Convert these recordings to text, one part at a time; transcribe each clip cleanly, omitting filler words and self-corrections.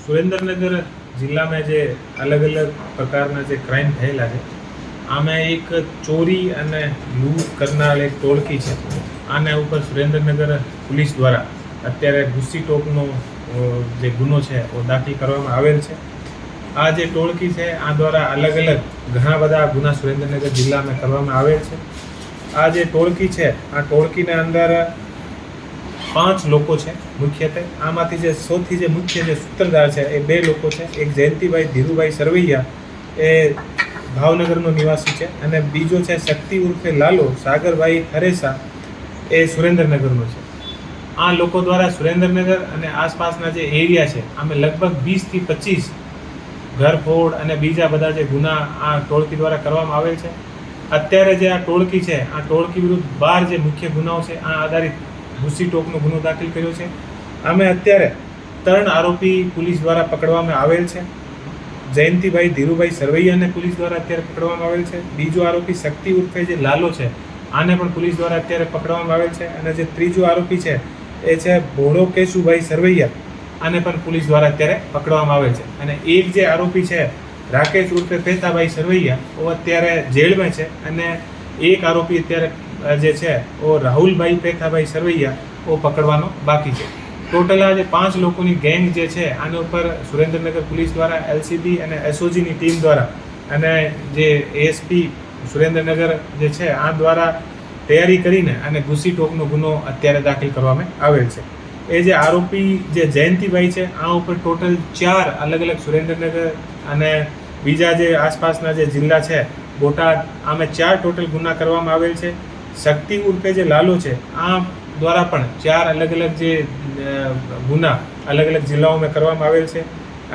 સુરેન્દ્રનગર જિલ્લામાં જે અલગ અલગ પ્રકારના જે ક્રાઇમ થયેલા છે આમાં એક ચોરી અને લૂંટ કરનાર એક ટોળકી છે. આના ઉપર સુરેન્દ્રનગર પોલીસ દ્વારા અત્યારે ગુસ્સી ટોકનો જે ગુનો છે એ દાખલ કરવામાં આવેલ છે. આ જે ટોળકી છે આ દ્વારા અલગ અલગ ઘણા બધા ગુના સુરેન્દ્રનગર જિલ્લામાં કરવામાં આવેલ છે. આ જે ટોળકી છે આ ટોળકીના અંદર 5 લોકો છે મુખ્યત્વે. આમાંથી જે સૌથી જે મુખ્ય જે સૂત્રધાર છે એ 2 લોકો છે. એક જયંતિભાઈ ધીરુભાઈ સરવૈયા એ ભાવનગરનો નિવાસી છે અને બીજો છે શક્તિ ઉર્ફે લાલો સાગરભાઈ હરેસા એ સુરેન્દ્રનગરનો છે. આ લોકો દ્વારા સુરેન્દ્રનગર અને આસપાસના જે એરિયા છે આમાં લગભગ 20 થી 25 ઘરફોડ અને બીજા બધા જે ગુના આ ટોળકી દ્વારા કરવામાં આવેલ છે. અત્યારે જે આ ટોળકી છે આ ટોળકી વિરુદ્ધ 12 જે મુખ્ય ગુનાઓ છે આ આધારિત ગુસ્સી ટોકનો ગુનો દાખલ કર્યો છે. આમે અત્યારે 3 આરોપી પોલીસ દ્વારા પકડવામાં આવેલ છે. જયંતિભાઈ ધીરુભાઈ સરવૈયાને પોલીસ દ્વારા અત્યારે પકડવામાં આવેલ છે. બીજો આરોપી શક્તિ ઉર્ફે જે લાલો છે આને પણ પોલીસ દ્વારા અત્યારે પકડવામાં આવેલ છે. અને જે ત્રીજો આરોપી છે એ છે ભોળો કેશુભાઈ સરવૈયા, આને પણ પોલીસ દ્વારા અત્યારે પકડવામાં આવેલ છે. અને એક જે આરોપી છે રાકેશ ઉર્ફે પેથાભાઈ સરવૈયા ઓ અત્યારે જેલમાં છે. અને એક આરોપી અત્યારે જે છે ઓ રાહુલભાઈ પેથાભાઈ સરવૈયા ઓ પકડવાનો બાકી છે. ટોટલ આ જે 5 લોકોની ગેંગ જે છે આના ઉપર સુરેન્દ્રનગર પોલીસ દ્વારા એલસીબી અને એસઓજીની ટીમ દ્વારા અને જે એએસપી સુરેન્દ્રનગર જે છે આ દ્વારા તૈયારી કરીને અને ગુસ્સી ટોકનો ગુનો અત્યારે દાખલ કરવામાં આવેલ છે. એ જે આરોપી જે જયંતિભાઈ છે આ ઉપર ટોટલ 4 અલગ અલગ સુરેન્દ્રનગર અને બીજા જે આસપાસના જે જિલ્લા છે બોટાદ આમે 4 ટોટલ ગુના કરવામાં આવેલ છે. શક્તિ ઉર્ફે જે લાલો છે આ દ્વારા પણ 4 અલગ અલગ જે ગુના અલગ અલગ જિલ્લાઓમાં કરવામાં આવેલ છે.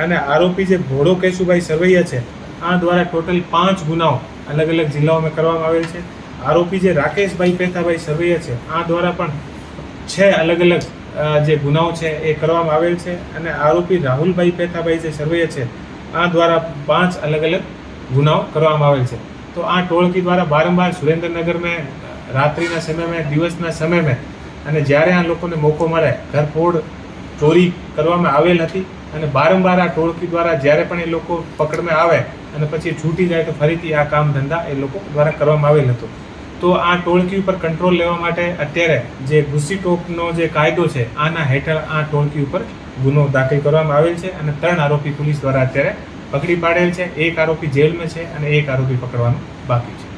અને આરોપી જે ભોળો કેશુભાઈ સરવૈયા છે આ દ્વારા ટોટલ 5 ગુનાઓ અલગ અલગ જિલ્લાઓમાં કરવામાં આવેલ છે. આરોપી જે રાકેશભાઈ પેથાભાઈ સરવૈયા છે આ દ્વારા પણ 6 અલગ અલગ જે ગુનાઓ છે એ કરવામાં આવેલ છે. અને આરોપી રાહુલભાઈ પેથાભાઈ જે સરવૈયા છે આ દ્વારા 5 અલગ અલગ ગુનાઓ કરવામાં આવેલ છે. તો આ ટોળકી દ્વારા વારંવાર સુરેન્દ્રનગરમાં રાત્રિના સમયમાં દિવસના સમયમાં અને જ્યારે આ લોકોને મોકો મળે ઘરફોડ ચોરી કરવામાં આવેલ હતી. અને વારંવાર આ ટોળકી દ્વારા જ્યારે પણ એ લોકો પકડમાં આવે અને પછી છૂટી જાય તો ફરીથી આ કામ ધંધા એ લોકો દ્વારા કરવામાં આવેલ હતો. તો આ ટોળકી ઉપર કંટ્રોલ લેવા માટે અત્યારે જે ગુસ્સી ટોકનો જે કાયદો છે આના હેઠળ આ ટોળકી ઉપર ગુનો દાખલ કરવામાં આવેલ છે. અને 3 આરોપી પોલીસ દ્વારા અત્યારે પકડી પાડેલ છે. એક આરોપી જેલમાં છે અને એક આરોપી પકડવાનું બાકી છે.